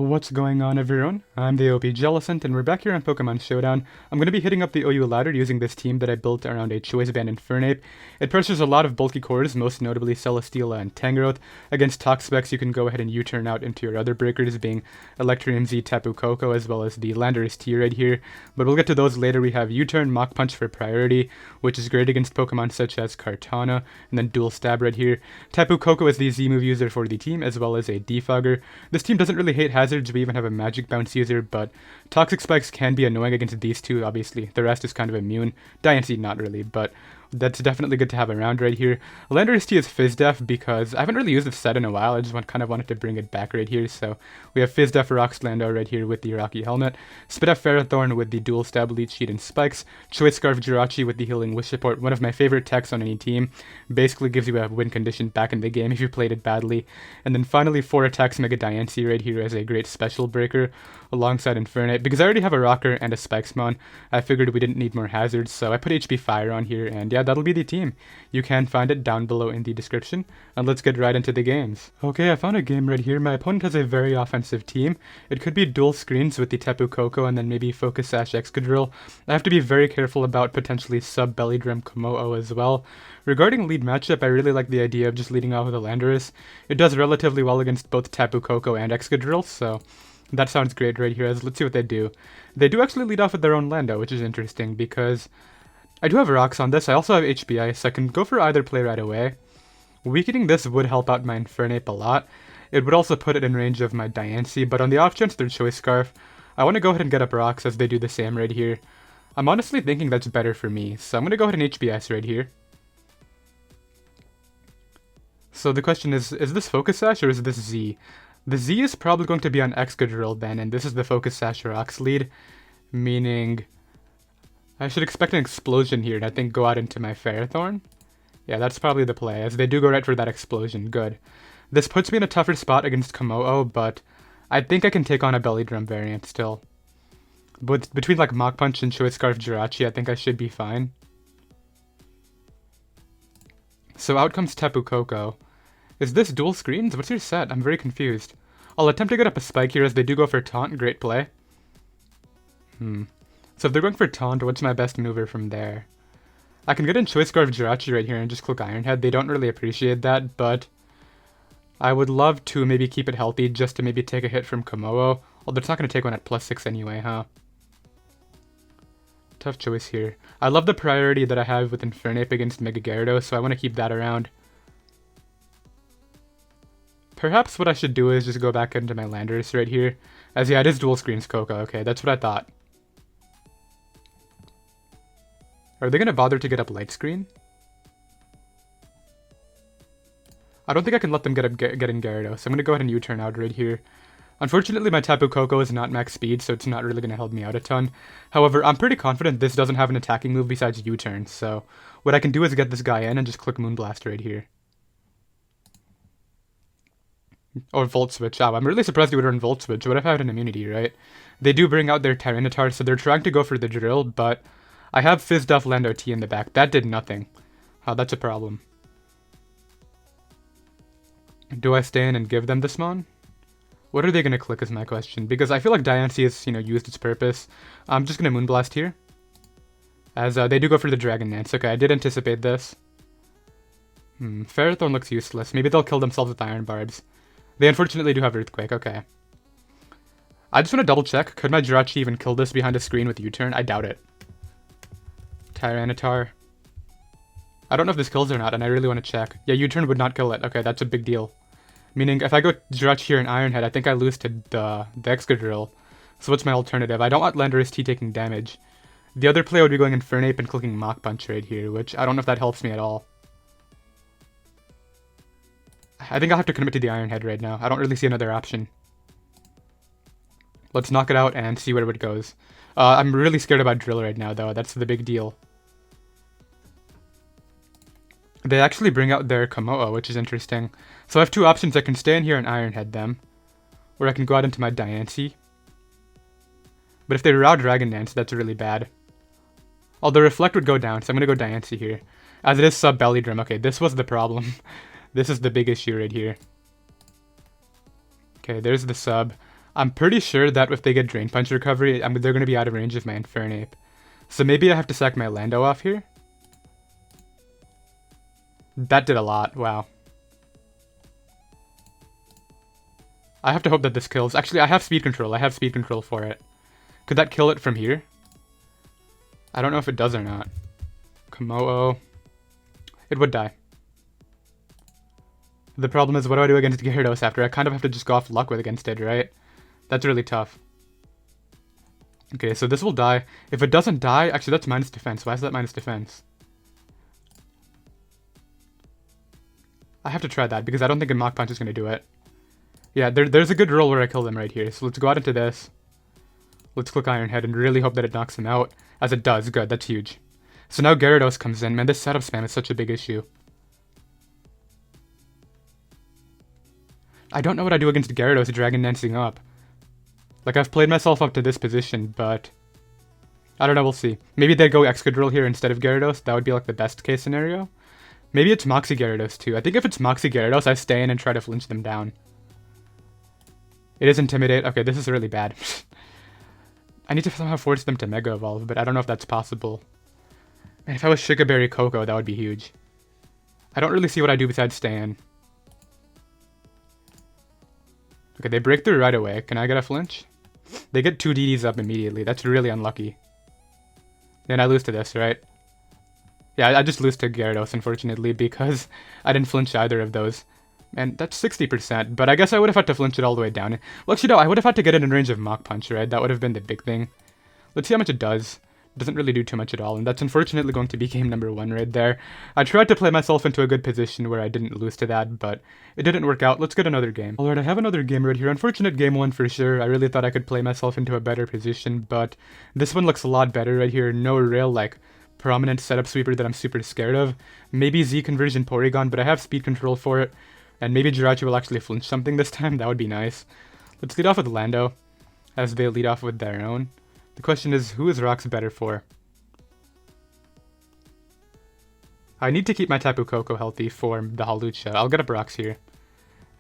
What's going on, everyone? I'm the OPJellicent, and we're back here on Pokemon Showdown. I'm going to be hitting up the OU ladder using this team that I built around a Choice Band Infernape. It pressures a lot of bulky cores, most notably Celesteela and Tangrowth. Against Toxapex, you can go ahead and U-turn out into your other breakers, being Electrium Z, Tapu Koko, as well as the Landorus T right here. But we'll get to those later. We have U-turn, Mach Punch for priority, which is great against Pokemon such as Kartana, and then Dual Stab right here. Tapu Koko is the Z-move user for the team, as well as a Defogger. This team doesn't really hate hazards. We even have a Magic Bounce user, but Toxic Spikes can be annoying against these two, obviously. The rest is kind of immune. Diancie, not really, but that's definitely good to have around right here. Landorus T is Fizz Def because I haven't really used this set in a while. I just kind of wanted to bring it back right here. So we have Fizz Def Rocks Lando right here with the Rocky Helmet. Spit Up Ferrothorn with the Dual Stab, Leech Seed, and Spikes. Choice Scarf Jirachi with the Healing Wish Support. One of my favorite techs on any team. Basically gives you a win condition back in the game if you played it badly. And then finally 4 attacks Mega Diancie right here as a great special breaker alongside Infernape. Because I already have a Rocker and a Spikesmon, I figured we didn't need more hazards. So I put HP Fire on here, and yeah, that'll be the team. You can find it down below in the description, and let's get right into the games. Okay, I found a game right here. My opponent has a very offensive team. It could be dual screens with the Tapu Koko and then maybe Focus Sash Excadrill. I have to be very careful about potentially sub Belly Drum Kommo-o as well. Regarding lead matchup, I really like the idea of just leading off with a Landorus. It does relatively well against both Tapu Koko and Excadrill, so that sounds great right here. Let's see what they do. They do actually lead off with their own Lando, which is interesting because I do have rocks on this. I also have HBI, so I can go for either play right away. Weakening this would help out my Infernape a lot. It would also put it in range of my Diancie, but on the off chance they're Choice Scarf, I want to go ahead and get up rocks as they do the same right here. I'm honestly thinking that's better for me, so I'm going to go ahead and HBS right here. So the question is this Focus Sash or is this Z? The Z is probably going to be on Excadrill then, and this is the Focus Sash Rocks lead, meaning I should expect an explosion here and I think go out into my Ferrothorn. Yeah, that's probably the play, as they do go right for that explosion. Good. This puts me in a tougher spot against Kommo-o, but I think I can take on a Belly Drum variant still. But between like Mach Punch and Choice Scarf Jirachi, I think I should be fine. So out comes Tapu Koko. Is this dual screens? What's your set? I'm very confused. I'll attempt to get up a Spike here as they do go for Taunt. Great play. So if they're going for Taunt, what's my best mover from there? I can get in Choice Scarf Jirachi right here and just click Iron Head. They don't really appreciate that, but I would love to maybe keep it healthy just to maybe take a hit from Kommo-o. Although it's not going to take one at +6 anyway, huh? Tough choice here. I love the priority that I have with Infernape against Mega Gyarados, so I want to keep that around. Perhaps what I should do is just go back into my Landorus right here. As yeah, it is dual screens Koko. Okay, that's what I thought. Are they going to bother to get up Light Screen? I don't think I can let them get in Gyarados, so I'm going to go ahead and U-turn out right here. Unfortunately, my Tapu Koko is not max speed, so it's not really going to help me out a ton. However, I'm pretty confident this doesn't have an attacking move besides U-turn, so what I can do is get this guy in and just click Moonblast right here. Or Volt Switch. Oh, I'm really surprised you would run Volt Switch. What if I had an immunity, right? They do bring out their Tyranitar, so they're trying to go for the drill, but I have Fizz Def Lando T in the back. That did nothing. Oh, that's a problem. Do I stay in and give them this Mon? What are they going to click is my question, because I feel like Diancie has, used its purpose. I'm just going to Moonblast here. As they do go for the Dragon Dance. Okay, I did anticipate this. Ferrothorn looks useless. Maybe they'll kill themselves with Iron Barbs. They unfortunately do have Earthquake, okay. I just want to double check. Could my Jirachi even kill this behind a screen with U-turn? I doubt it. Tyranitar. I don't know if this kills or not, and I really want to check. Yeah, U-turn would not kill it. Okay, that's a big deal. Meaning, if I go Jirachi here and Iron Head, I think I lose to the Excadrill. So what's my alternative? I don't want Landorus T taking damage. The other play would be going Infernape and clicking Mach Punch right here, which I don't know if that helps me at all. I think I'll have to commit to the Iron Head right now. I don't really see another option. Let's knock it out and see where it goes. I'm really scared about Drill right now, though. That's the big deal. They actually bring out their Kommo-o, which is interesting. So I have two options. I can stay in here and Iron Head them, or I can go out into my Diancie. But if they Raw Dragon Dance, that's really bad. Although Reflect would go down, so I'm going to go Diancie here. As it is sub Belly Drum. Okay, this was the problem. This is the big issue right here. Okay, there's the sub. I'm pretty sure that if they get Drain Punch recovery, they're going to be out of range of my Infernape. So maybe I have to sack my Lando off here. That did a lot, wow. I have to hope that this kills. Actually, I have speed control. I have speed control for it. Could that kill it from here? I don't know if it does or not. Komodo. It would die. The problem is, what do I do against Gyarados after? I kind of have to just go off luck with against it, right? That's really tough. Okay, so this will die. If it doesn't die, actually that's minus defense. Why is that minus defense? I have to try that because I don't think a Mach Punch is going to do it. Yeah, there's a good roll where I kill them right here. So let's go out into this. Let's click Iron Head and really hope that it knocks him out. As it does, good, that's huge. So now Gyarados comes in. Man, this setup spam is such a big issue. I don't know what I do against Gyarados Dragon Dancing up. Like, I've played myself up to this position, but I don't know, we'll see. Maybe they go Excadrill here instead of Gyarados. That would be like the best case scenario. Maybe it's Moxie Gyarados too. I think if it's Moxie Gyarados, I stay in and try to flinch them down. It is Intimidate. Okay, this is really bad. I need to somehow force them to Mega Evolve, but I don't know if that's possible. Man, if I was Shigaberry Coco, that would be huge. I don't really see what I do besides stay in. Okay, they break through right away. Can I get a flinch? They get 2 DDs up immediately. That's really unlucky. Then I lose to this, right? Yeah, I just lose to Gyarados, unfortunately, because I didn't flinch either of those. And that's 60%, but I guess I would have had to flinch it all the way down. Well, actually, no, I would have had to get it in range of Mach Punch, right? That would have been the big thing. Let's see how much it does. It doesn't really do too much at all, and that's unfortunately going to be game number 1 right there. I tried to play myself into a good position where I didn't lose to that, but it didn't work out. Let's get another game. Alright, I have another game right here. Unfortunate game 1 for sure. I really thought I could play myself into a better position, but this one looks a lot better right here. No real, like, prominent setup sweeper that I'm super scared of. Maybe Z conversion Porygon, but I have speed control for it. And maybe Jirachi will actually flinch something this time. That would be nice. Let's lead off with Lando, as they lead off with their own. The question is, who is Rocks better for? I need to keep my Tapu Koko healthy for the Hawlucha. I'll get up Rocks here,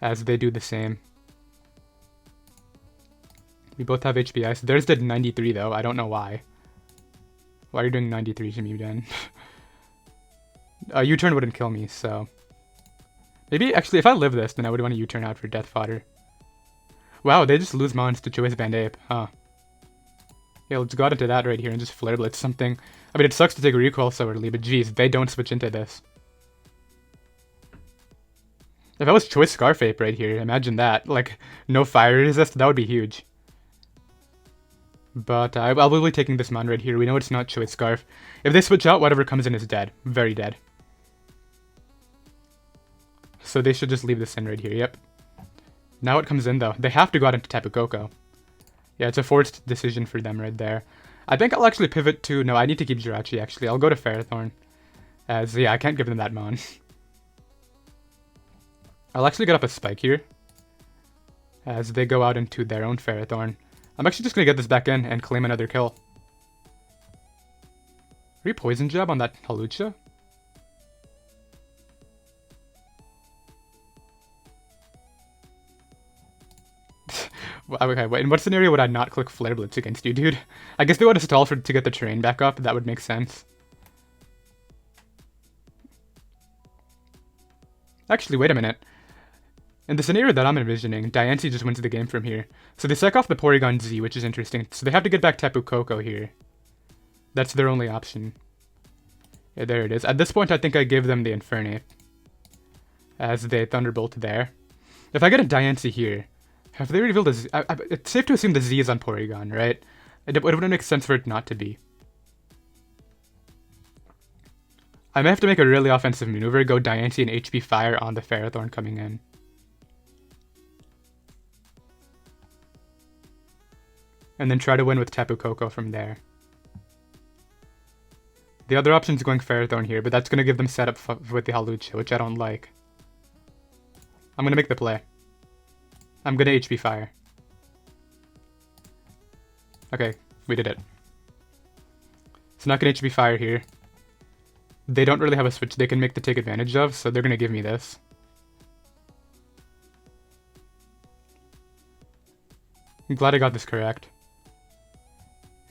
as they do the same. We both have HPI. So theirs did 93 though. I don't know why. Why are you doing 93 to me, Dan? U-turn wouldn't kill me, so... Maybe, actually, if I live this, then I would want to U-turn out for Death Fodder. Wow, they just lose Mons to Choice Band Ape, huh? Yeah, let's go out into that right here and just Flare Blitz something. I mean, it sucks to take a recoil so early, but geez, they don't switch into this. If I was Choice Scarf Ape right here, imagine that. Like, no fire resist, that would be huge. But I'll be taking this Mon right here. We know it's not Choice Scarf. If they switch out, whatever comes in is dead. Very dead. So they should just leave this in right here, yep. Now it comes in though. They have to go out into Tapu Koko. Yeah, it's a forced decision for them right there. I think I'll actually pivot to... No, I need to keep Jirachi actually. I'll go to Ferrothorn. As, yeah, I can't give them that Mon. I'll actually get up a Spike here. As they go out into their own Ferrothorn. I'm actually just going to get this back in and claim another kill. Are you Poison Jab on that Hawlucha? Okay, wait, in what scenario would I not click Flare Blitz against you, dude? I guess they would have stalled to get the terrain back up. That would make sense. Actually, wait a minute. In the scenario that I'm envisioning, Diancie just wins the game from here. So they sack off the Porygon Z, which is interesting. So they have to get back Tapu Koko here. That's their only option. Yeah, there it is. At this point, I think I give them the Infernape. As they Thunderbolt there. If I get a Diancie here... Have they revealed a Z? It's safe to assume the Z is on Porygon, right? It wouldn't make sense for it not to be. I may have to make a really offensive maneuver, go Diancie and HP Fire on the Ferrothorn coming in. And then try to win with Tapu Koko from there. The other option is going Ferrothorn here, but that's going to give them setup with the Hawlucha, which I don't like. I'm going to make the play. I'm gonna HP Fire. Okay, we did it. So not gonna HP Fire here. They don't really have a switch they can make to take advantage of, so they're gonna give me this. I'm glad I got this correct.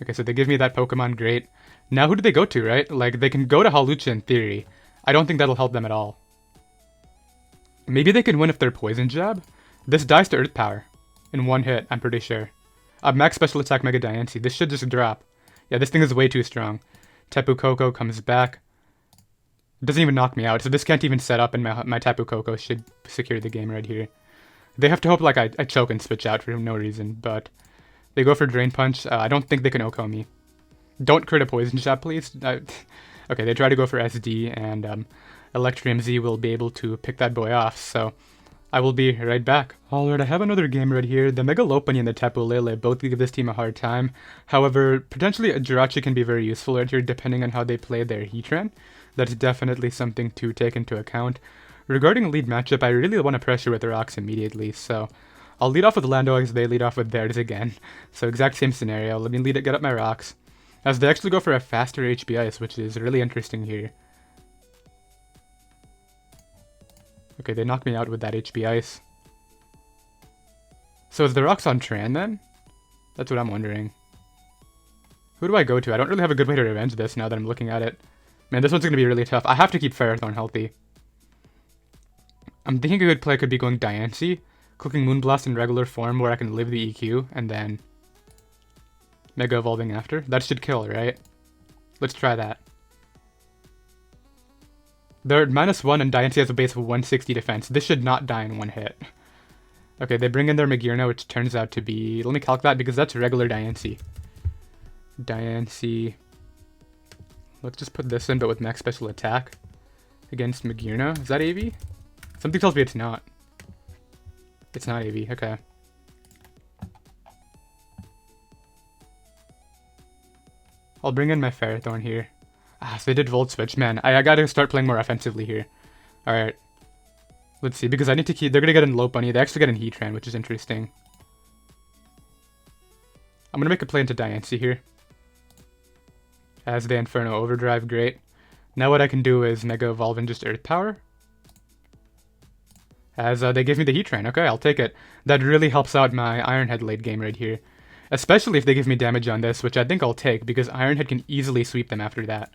Okay, so they give me that Pokemon, great. Now who do they go to, right? Like, they can go to Hawlucha in theory. I don't think that'll help them at all. Maybe they can win if they're Poison Jab? This dies to Earth Power. In one hit, I'm pretty sure. Max Special Attack Mega Diancie. This should just drop. Yeah, this thing is way too strong. Tapu Koko comes back. Doesn't even knock me out, so this can't even set up, and my Tapu Koko should secure the game right here. They have to hope like I choke and switch out for no reason, but they go for Drain Punch. I don't think they can OHKO me. Don't crit a Poison Jab, please. Okay, they try to go for SD, and Electrium Z will be able to pick that boy off, so I will be right back. Alright, I have another game right here. The Mega Lopunny and the Tapu Lele both give this team a hard time. However, potentially a Jirachi can be very useful right here depending on how they play their Heatran. That's definitely something to take into account. Regarding lead matchup, I really want to pressure with the rocks immediately, so I'll lead off with Lando as they lead off with theirs again. So exact same scenario. Let me get up my rocks. As they actually go for a faster HP Ice, which is really interesting here. Okay, they knocked me out with that HP Ice. So is the rocks on Tran then? That's what I'm wondering. Who do I go to? I don't really have a good way to revenge this now that I'm looking at it. Man, this one's going to be really tough. I have to keep Ferrothorn healthy. I'm thinking a good play could be going Diancie, clicking Moonblast in regular form where I can live the EQ, and then Mega Evolving after. That should kill, right? Let's try that. They're at -1 and Diancie has a base of 160 defense. This should not die in one hit. Okay, they bring in their Magearna, which turns out to be... Let me calc that because that's regular Diancie. Diancie... Let's just put this in, but with max special attack against Magearna. Is that AV? Something tells me it's not. It's not AV, okay. I'll bring in my Ferrothorn here. So they did Volt Switch. Man, I gotta start playing more offensively here. Alright. Let's see, because I need to keep... They're gonna get in Lopunny. They actually get in Heatran, which is interesting. I'm gonna make a play into Diancie here. As the Inferno Overdrive, great. Now what I can do is Mega Evolve and just Earth Power. As they give me the Heatran. Okay, I'll take it. That really helps out my Ironhead late game right here. Especially if they give me damage on this, which I think I'll take, because Ironhead can easily sweep them after that.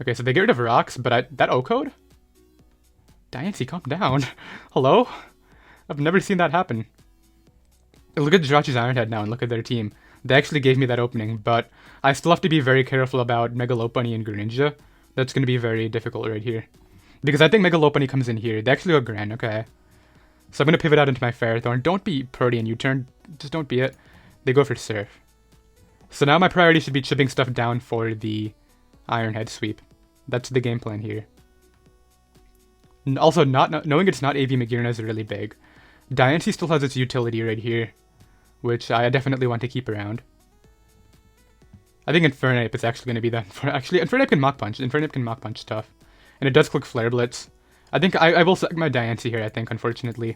Okay, so they get rid of rocks, but that O-code? Diancie, calm down. Hello? I've never seen that happen. Look at Jirachi's Ironhead now and look at their team. They actually gave me that opening, but I still have to be very careful about Mega Lopunny and Greninja. That's going to be very difficult right here. Because I think Mega Lopunny comes in here. They actually go Gran, okay. So I'm going to pivot out into my Ferrothorn. Don't be Protean U-turn. Just don't be it. They go for Surf. So now my priority should be chipping stuff down for the Ironhead sweep. That's the game plan here. And also, knowing it's not AV Magearna is really big. Diancie still has its utility right here, which I definitely want to keep around. I think Infernape is actually going to be that. Actually, Infernape can Mach Punch. Infernape can Mach Punch stuff. And it does click Flare Blitz. I think I will select my Diancie here, I think, unfortunately.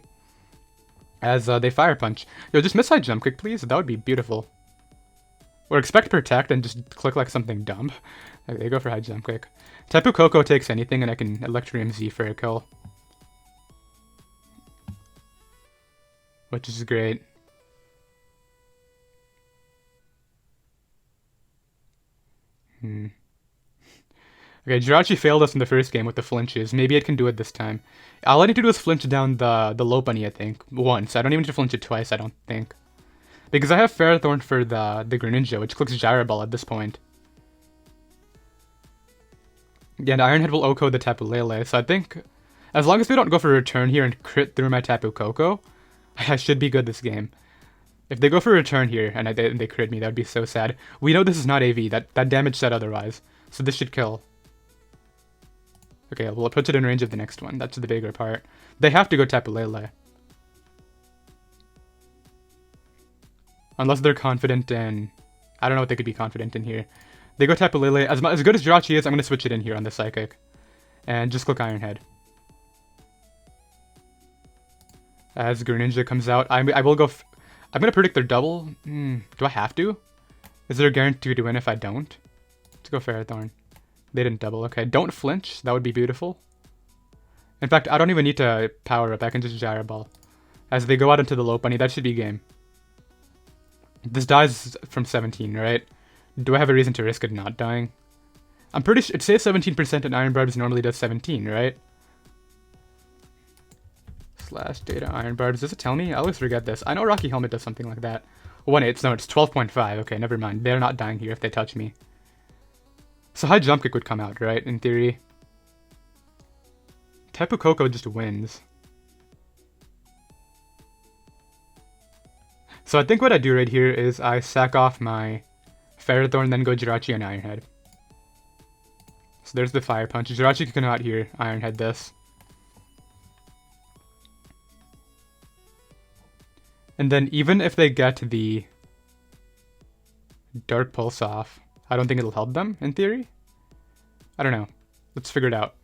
As they Fire Punch. Yo, just miss High Jump Kick, please. That would be beautiful. Or expect Protect and just click like something dumb. Okay, they go for High Jump Kick. Tapu Koko takes anything and I can Electrium Z for a kill. Which is great. Okay, Jirachi failed us in the first game with the flinches. Maybe it can do it this time. All I need to do is flinch down the Lopunny, I think. Once. I don't even need to flinch it twice, I don't think. Because I have Ferrothorn for the Greninja, which clicks Gyro Ball at this point. Yeah, and Ironhead will OHKO the Tapu Lele, so I think... As long as they don't go for a return here and crit through my Tapu Koko, I should be good this game. If they go for a return here and they crit me, that would be so sad. We know this is not AV, that damage said otherwise. So this should kill. Okay, well, it puts it in range of the next one. That's the bigger part. They have to go Tapu Lele. Unless they're confident in... I don't know what they could be confident in here. They go Tapu Lele. As good as Jirachi is, I'm going to switch it in here on the Psychic. And just click Ironhead. As Greninja comes out, I will go... I'm going to predict their double. Do I have to? Is there a guarantee to win if I don't? Let's go Ferrothorn. They didn't double. Okay, don't flinch. That would be beautiful. In fact, I don't even need to power up. I can just Gyro Ball. As they go out into the low bunny, that should be game. This dies from 17, right? Do I have a reason to risk it not dying? I'm pretty sure it says 17% and Iron Barbs normally does 17, right? Slash data Iron Barbs. Does it tell me? I always forget this. I know Rocky Helmet does something like that. 1/8. No, it's 12.5. Okay, never mind. They're not dying here if they touch me. So high jump kick would come out, right? In theory. Tapu Koko just wins. So I think what I do right here is I sack off my Ferrothorn, then go Jirachi and Iron Head. So there's the Fire Punch. Jirachi can come out here, Iron Head this. And then even if they get the Dark Pulse off, I don't think it'll help them, in theory. I don't know. Let's figure it out.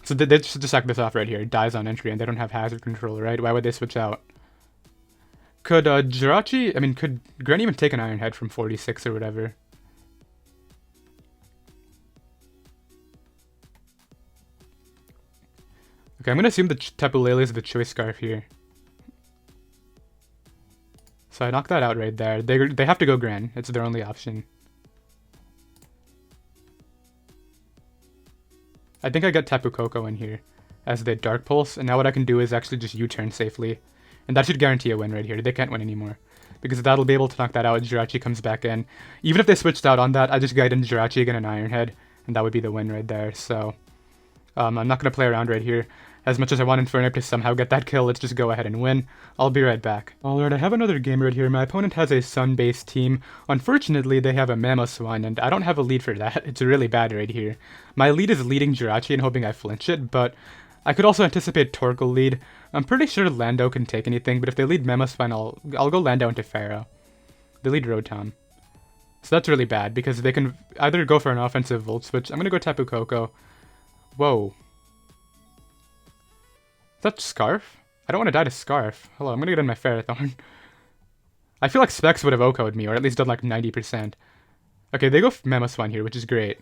So they just sack this off right here. It dies on entry, and they don't have hazard control, right? Why would they switch out? Could Jirachi... I mean, could Granny even take an Iron Head from 46 or whatever? Okay, I'm going to assume that Tapu Lele is the Choice Scarf here. So I knock that out right there. They have to go Gran. It's their only option. I think I got Tapu Koko in here as the Dark Pulse, and now what I can do is actually just U-turn safely. And that should guarantee a win right here. They can't win anymore. Because that'll be able to knock that out. Jirachi comes back in. Even if they switched out on that, I just guide in Jirachi again an Iron Head, and that would be the win right there. So I'm not going to play around right here. As much as I want Infernape to somehow get that kill, let's just go ahead and win. I'll be right back. Alright, I have another game right here. My opponent has a Sun-based team. Unfortunately, they have a Mamoswine, and I don't have a lead for that. It's really bad right here. My lead is leading Jirachi and hoping I flinch it, but I could also anticipate Torkoal lead. I'm pretty sure Lando can take anything, but if they lead Mamoswine, I'll go Lando into Pharaoh. They lead Rotom. So that's really bad, because they can either go for an offensive Volt Switch. I'm gonna go Tapu Koko. Whoa. Is that Scarf? I don't want to die to Scarf. Hello, I'm gonna get in my Ferrothorn. I feel like Specs would have OHKO'd me, or at least done like 90%. Okay, they go Mamoswine here, which is great.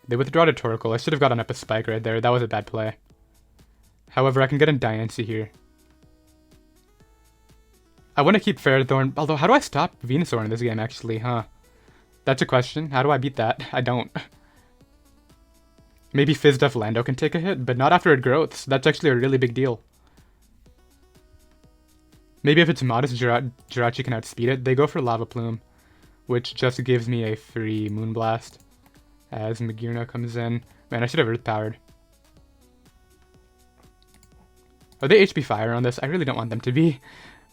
They withdraw to Torkoal. I should have gotten up a Spike right there. That was a bad play. However, I can get in Diancie here. I want to keep Ferrothorn. Although, how do I stop Venusaur in this game, actually, huh? That's a question. How do I beat that? I don't. Maybe Fizzdef Lando can take a hit, but not after it growths. That's actually a really big deal. Maybe if it's modest, Jirachi can outspeed it. They go for Lava Plume, which just gives me a free Moonblast. As Magearna comes in. Man, I should have Earth Powered. Are they HP Fire on this? I really don't want them to be. I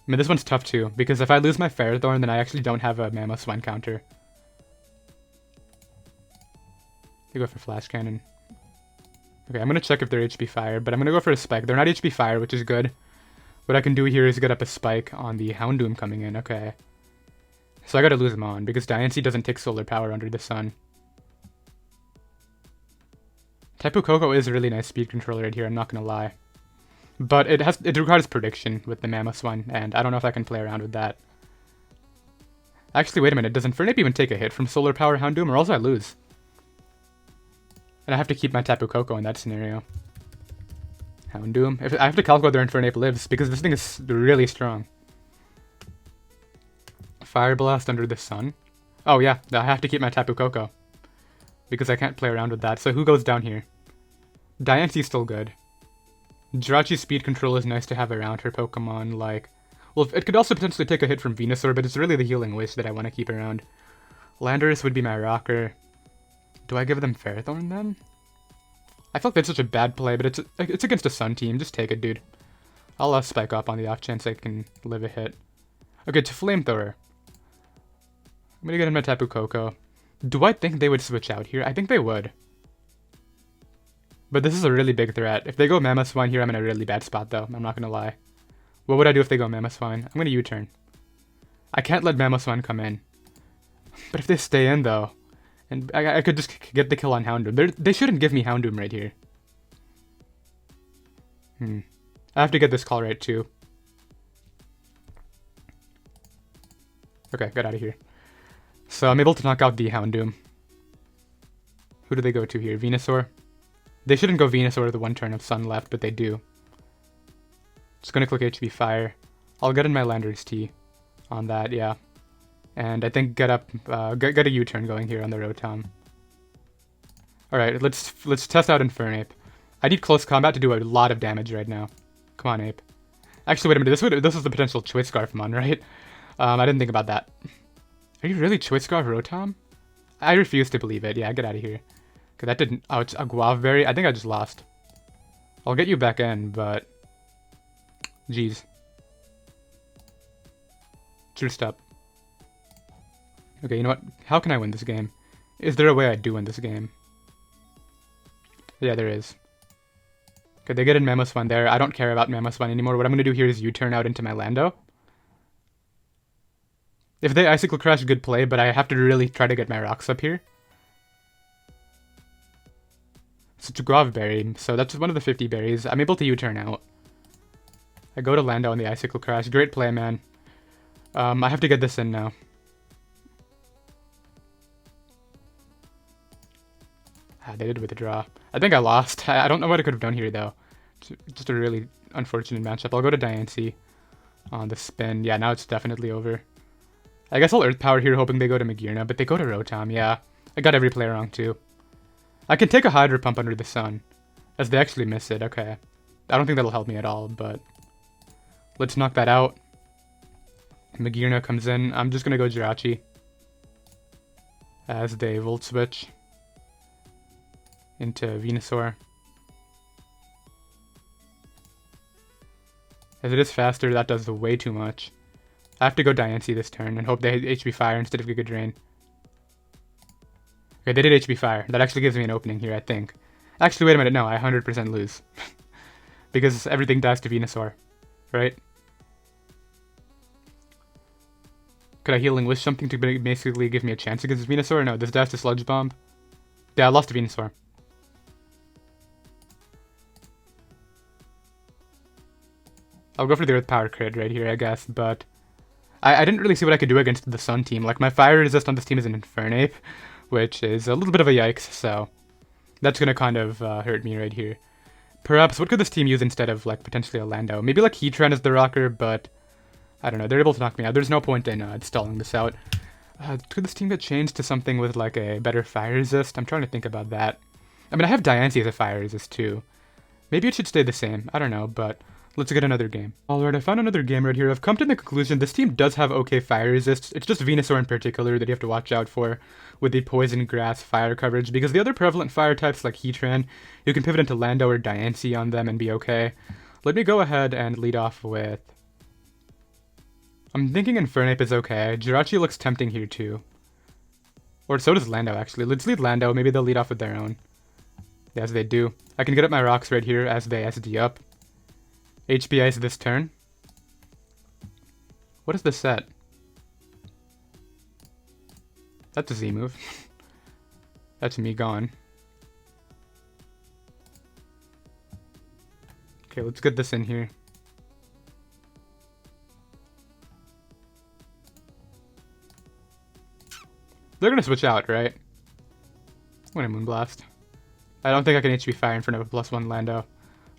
mean, this one's tough too, because if I lose my Ferrothorn, then I actually don't have a Mamoswine counter. They go for Flash Cannon. Okay, I'm going to check if they're HP Fire, but I'm going to go for a Spike. They're not HP Fire, which is good. What I can do here is get up a Spike on the Houndoom coming in. Okay. So I got to lose them on, because Diancie doesn't take Solar Power under the sun. Tapu Koko is a really nice speed controller right here, I'm not going to lie. But it requires prediction with the Mamoswine, and I don't know if I can play around with that. Actually, wait a minute, does Infernape even take a hit from Solar Power Houndoom, or else I lose? And I have to keep my Tapu Koko in that scenario. Houndoom. I have to calculate whether Infernape lives, because this thing is really strong. Fire Blast under the sun. Oh yeah, I have to keep my Tapu Koko. Because I can't play around with that. So who goes down here? Diancie's still good. Jirachi's speed control is nice to have around her Pokemon, like... Well, it could also potentially take a hit from Venusaur, but it's really the Healing Wish that I want to keep around. Landorus would be my rocker. Do I give them Ferrothorn then? I feel like that's such a bad play, but it's against a Sun team. Just take it, dude. I'll Spike up on the off chance I can live a hit. Okay, to Flamethrower. I'm gonna get in my Tapu Koko. Do I think they would switch out here? I think they would. But this is a really big threat. If they go Mamoswine here, I'm in a really bad spot, though. I'm not gonna lie. What would I do if they go Mamoswine? I'm gonna U-turn. I can't let Mamoswine come in. But if they stay in, though... And I could just get the kill on Houndoom. They shouldn't give me Houndoom right here. I have to get this call right, too. Okay, get out of here. So I'm able to knock out the Houndoom. Who do they go to here? Venusaur? They shouldn't go Venusaur with one turn of Sun left, but they do. Just gonna click HB Fire. I'll get in my Landorus T on that, yeah. And I think get a U-turn going here on the Rotom. Alright, let's test out Infernape. I need close combat to do a lot of damage right now. Come on, Ape. Actually, wait a minute. This is the potential Choice Scarfmon, right? I didn't think about that. Are you really Choice Scarf Rotom? I refuse to believe it. Yeah, get out of here. Okay, that didn't... Oh, it's a Guava Berry? I think I just lost. I'll get you back in, but... Jeez. Juiced up. Okay, you know what? How can I win this game? Is there a way I do win this game? Yeah, there is. Okay, they get in Mamoswine there. I don't care about Mamoswine anymore. What I'm going to do here is U-turn out into my Lando. If they Icicle Crash, good play, but I have to really try to get my rocks up here. So it's a Guava Berry, so that's one of the 50 berries. I'm able to U-turn out. I go to Lando on the Icicle Crash. Great play, man. I have to get this in now. They did withdraw. I think I lost. I don't know what I could have done here, though. Just a really unfortunate matchup. I'll go to Diancie on the spin. Yeah, now it's definitely over. I guess I'll Earth Power here, hoping they go to Magearna, but they go to Rotom. Yeah, I got every play wrong, too. I can take a Hydro Pump under the sun, as they actually miss it. Okay. I don't think that'll help me at all, but let's knock that out. Magearna comes in. I'm just going to go Jirachi as they Volt Switch into Venusaur. As it is faster, that does way too much. I have to go Diancie this turn and hope they hit HB Fire instead of Giga Drain. Okay, they did HB Fire. That actually gives me an opening here, I think. Actually, wait a minute. No, I 100% lose. Because everything dies to Venusaur, right? Could I Healing Wish something to basically give me a chance against Venusaur? No, this dies to Sludge Bomb. Yeah, I lost to Venusaur. I'll go for the Earth Power crit right here, I guess, but I didn't really see what I could do against the Sun team. Like, my Fire Resist on this team is an Infernape, which is a little bit of a yikes, so that's going to kind of hurt me right here. Perhaps, what could this team use instead of, like, potentially a Lando? Maybe, like, Heatran is the rocker, but I don't know. They're able to knock me out. There's no point in stalling this out. Could this team get changed to something with, like, a better Fire Resist? I'm trying to think about that. I mean, I have Diancie as a Fire Resist, too. Maybe it should stay the same. I don't know, but let's get another game. Alright, I found another game right here. I've come to the conclusion this team does have okay Fire Resist. It's just Venusaur in particular that you have to watch out for with the Poison, Grass, Fire coverage, because the other prevalent Fire types like Heatran, you can pivot into Lando or Diancie on them and be okay. Let me go ahead and lead off with... I'm thinking Infernape is okay. Jirachi looks tempting here too. Or so does Lando, actually. Let's lead Lando. Maybe they'll lead off with their own. Yes, they do. I can get up my rocks right here as they SD up. HP Ice this turn. What is this set? That's a Z move. That's me gone. Okay, let's get this in here. They're gonna switch out, right? I'm gonna Moonblast. I don't think I can HP Fire in front of a +1 Lando.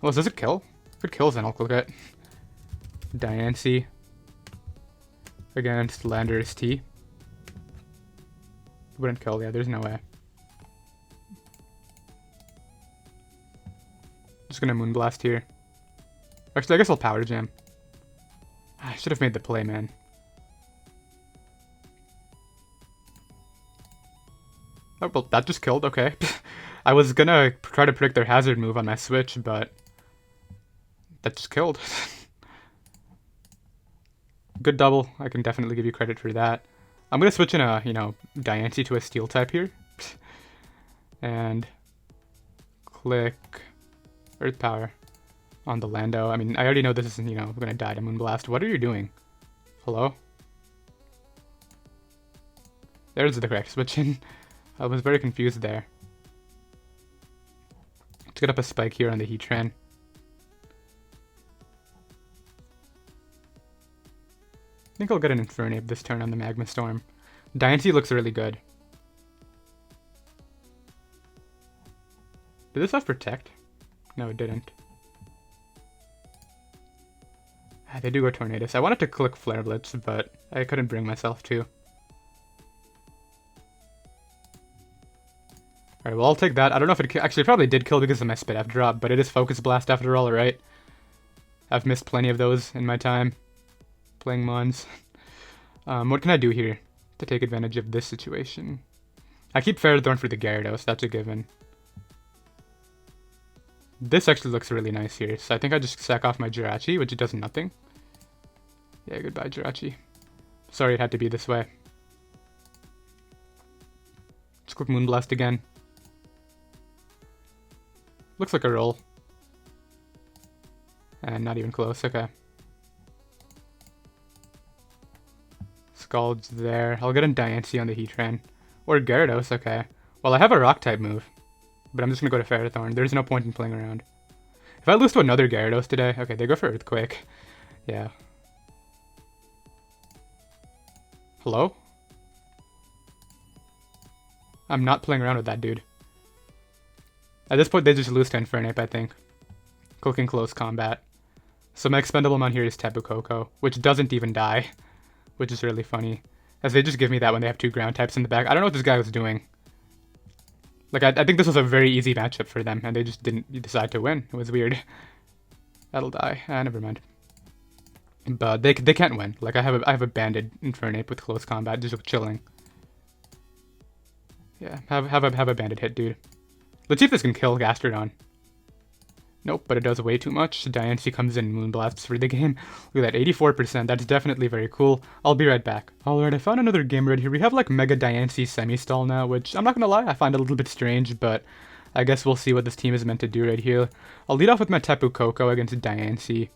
Well, does it kill? If it kills, then I'll click it. Diancie against Landorus T. Wouldn't kill, yeah, there's no way. Just gonna Moonblast here. Actually, I guess I'll Power Jam. I should have made the play, man. Oh, well, that just killed, okay. I was gonna try to predict their hazard move on my Switch, but that just killed. Good double. I can definitely give you credit for that. I'm gonna switch in a, Diancie to a Steel type here. And click Earth Power on the Lando. I mean, I already know this is, gonna die to Moonblast. What are you doing? Hello? There's the correct switch in. I was very confused there. Let's get up a spike here on the Heatran. I think I'll get an Infernape this turn on the Magma Storm. Diancie looks really good. Did this have Protect? No, it didn't. They do go Tornadus. I wanted to click Flare Blitz, but I couldn't bring myself to. Alright, well, I'll take that. I don't know if it actually probably did kill because of my Spit F drop, but it is Focus Blast after all, right? I've missed plenty of those in my time playing Mons. What can I do here to take advantage of this situation? I keep Ferrothorn for the Gyarados, that's a given. This actually looks really nice here, so I think I just sack off my Jirachi, which does nothing. Yeah, goodbye, Jirachi. Sorry it had to be this way. Let's click Moonblast again. Looks like a roll. And not even close, okay. Scald's there. I'll get in Diancie on the Heatran. Or Gyarados, okay. Well, I have a Rock-type move. But I'm just gonna go to Ferrothorn. There's no point in playing around. If I lose to another Gyarados today... Okay, they go for Earthquake. Yeah. Hello? I'm not playing around with that dude. At this point, they just lose to Infernape, I think. Clicking Close Combat. So my expendable amount here is Tapu Koko, which doesn't even die. Which is really funny. As they just give me that when they have two ground types in the back. I don't know what this guy was doing. Like, I think this was a very easy matchup for them, and they just didn't decide to win. It was weird. That'll die. Never mind. But they can't win. Like, I have a banded Infernape with Close Combat, just chilling. Yeah, have a banded hit, dude. Let's see if this can kill Gastrodon. Nope, but it does way too much. Diancie comes in Moonblasts for the game. Look at that, 84%. That's definitely very cool. I'll be right back. Alright, I found another game right here. We have like Mega Diancie Semi-Stall now, which I'm not gonna lie, I find a little bit strange, but I guess we'll see what this team is meant to do right here. I'll lead off with my Tapu Koko against Diancie.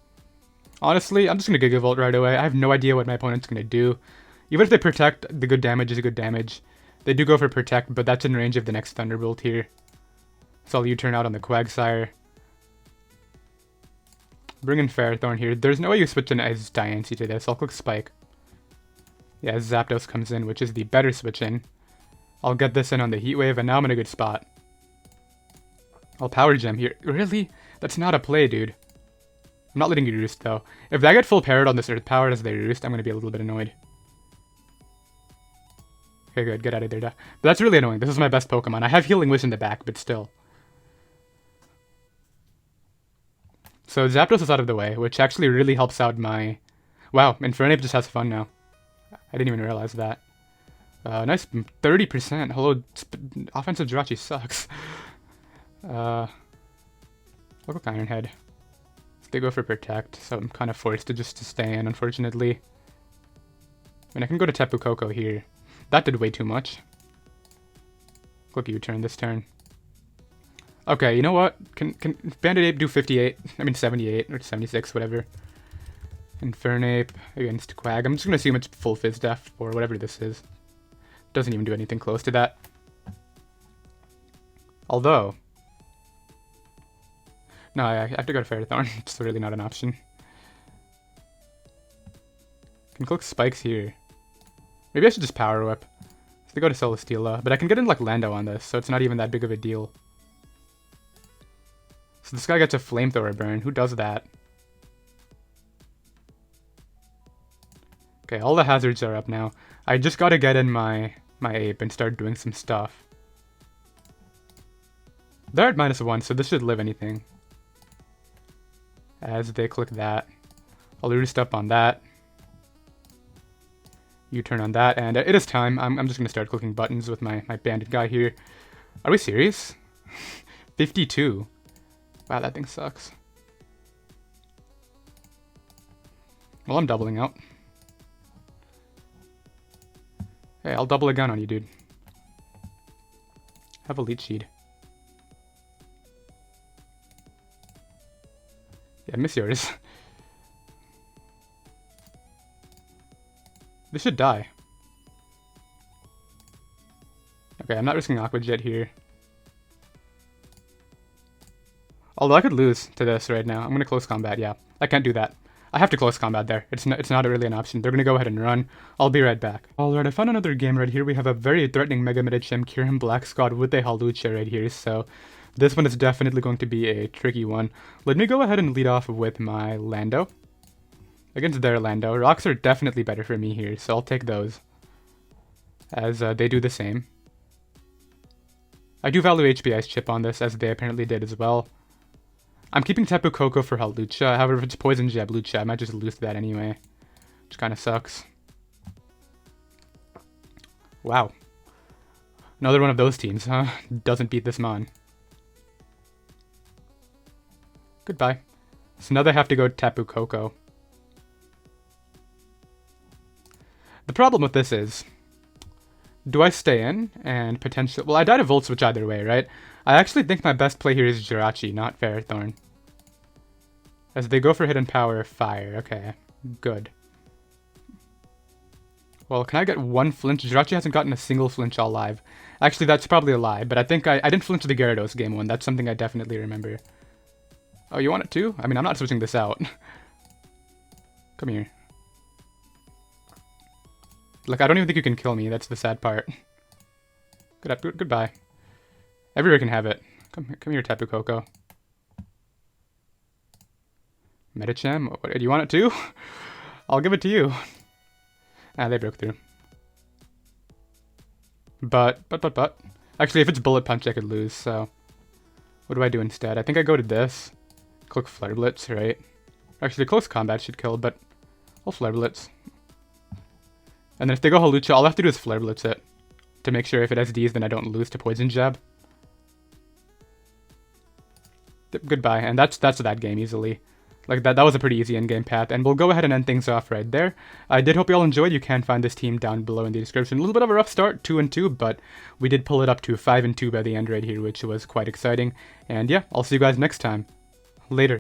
Honestly, I'm just gonna Gigavolt right away. I have no idea what my opponent's gonna do. Even if they Protect, the good damage is good damage. They do go for Protect, but that's in range of the next Thunderbolt here. So I'll U-turn out on the Quagsire. Bring in Ferrothorn here. There's no way you switch in as Diancie to this. I'll click Spike. Yeah, Zapdos comes in, which is the better switch in. I'll get this in on the Heat Wave, and now I'm in a good spot. I'll Power Gem here. Really? That's not a play, dude. I'm not letting you roost, though. If I get full parried on this Earth Power as they roost, I'm going to be a little bit annoyed. Okay, good. Get out of there, But that's really annoying. This is my best Pokemon. I have Healing Wish in the back, but still. So Zapdos is out of the way, which actually really helps out my... Wow, Infernape just has fun now. I didn't even realize that. Nice 30%. Hello, offensive Jirachi sucks. I'll go Iron Head. They go for Protect, so I'm kind of forced to just stay in, unfortunately. I mean, I can go to Tapu Koko here. That did way too much. Click U-turn this turn. Okay, you know what? Can Banded Ape do 58? I mean 78 or 76, whatever. Infernape against Quag. I'm just gonna assume it's full Fizz Def or whatever this is. Doesn't even do anything close to that. Although... No, I have to go to Ferrothorn. It's really not an option. Can click Spikes here. Maybe I should just Power Whip. So they go to Celesteela, but I can get in like Lando on this, so it's not even that big of a deal. So this guy gets a Flamethrower burn. Who does that? Okay, all the hazards are up now. I just gotta get in my Ape and start doing some stuff. They're at -1, so this should live anything. As they click that. I'll roost up on that. U-turn on that, and it is time. I'm just gonna start clicking buttons with my bandit guy here. Are we serious? 52. Wow, that thing sucks. Well, I'm doubling out. Hey, I'll double again on you, dude. Have a Leech Seed. Yeah, miss yours. This should die. Okay, I'm not risking Aqua Jet here. Although I could lose to this right now. I'm gonna close combat, yeah. I can't do that. I have to close combat there. It's not really an option. They're gonna go ahead and run. I'll be right back. Alright, I found another game right here. We have a very threatening Mega Medicham Kyurem Black Squad with a Hawlucha right here, so this one is definitely going to be a tricky one. Let me go ahead and lead off with my Lando. against their Lando. Rocks are definitely better for me here, so I'll take those. As they do the same. I do value HBI's chip on this, as they apparently did as well. I'm keeping Tapu Koko for Hawlucha. However, if it's Poison Jab Lucha, I might just lose that anyway. Which kind of sucks. Wow. Another one of those teams, huh? Doesn't beat this Mon. Goodbye. So now they have to go Tapu Koko. The problem with this is, do I stay in and potentially... Well, I died a Volt Switch either way, right? I actually think my best play here is Jirachi, not Ferrothorn. As they go for Hidden Power, Fire. Okay, good. Well, can I get one flinch? Jirachi hasn't gotten a single flinch all live. Actually, that's probably a lie, but I think I didn't flinch the Gyarados game 1. That's something I definitely remember. Oh, you want it too? I mean, I'm not switching this out. Come here. Like, I don't even think you can kill me. That's the sad part. Goodbye. Everywhere can have it. Come here, Tapu Koko. Medicham? What, do you want it too? I'll give it to you. Ah, they broke through. But. Actually, if it's Bullet Punch, I could lose, so... What do I do instead? I think I go to this. Click Flare Blitz, right? Actually, Close Combat should kill, but... I'll Flare Blitz. And then if they go Hawlucha, all I have to do is Flare Blitz it. To make sure if it SDs, then I don't lose to Poison Jab. Goodbye, and that's that game easily. Like, that was a pretty easy endgame path, and we'll go ahead and end things off right there. I did hope you all enjoyed. You can find this team down below in the description. A little bit of a rough start, 2-2, but we did pull it up to 5-2 by the end right here, which was quite exciting. And yeah, I'll see you guys next time. Later.